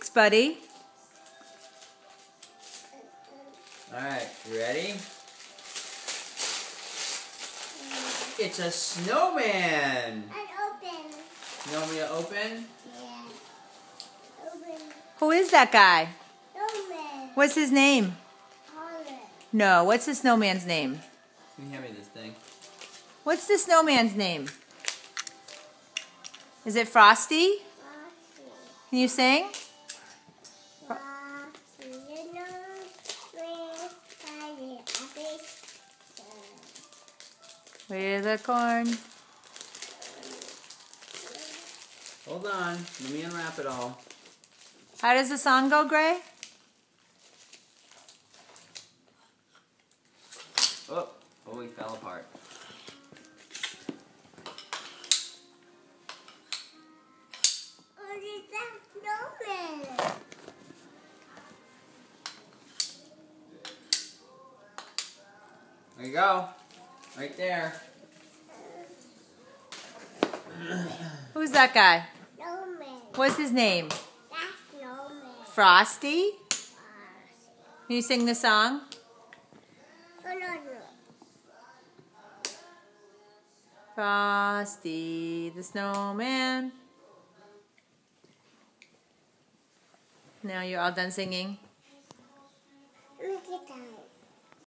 Thanks, buddy. Alright, you ready? It's a snowman! Open. You want me to open? Yeah. Open. Who is that guy? Snowman. What's his name? Orange. No, what's the snowman's name? Can you hand me this thing? What's the snowman's name? Is it Frosty? Can you sing? Where's the corn? Hold on, let me unwrap it all. How does the song go, Gray? Oh, he fell apart. There you go. Right there. Who's that guy? Snowman. What's his name? That's snowman. Frosty? Can you sing the song? No. Frosty the snowman. Now you're all done singing?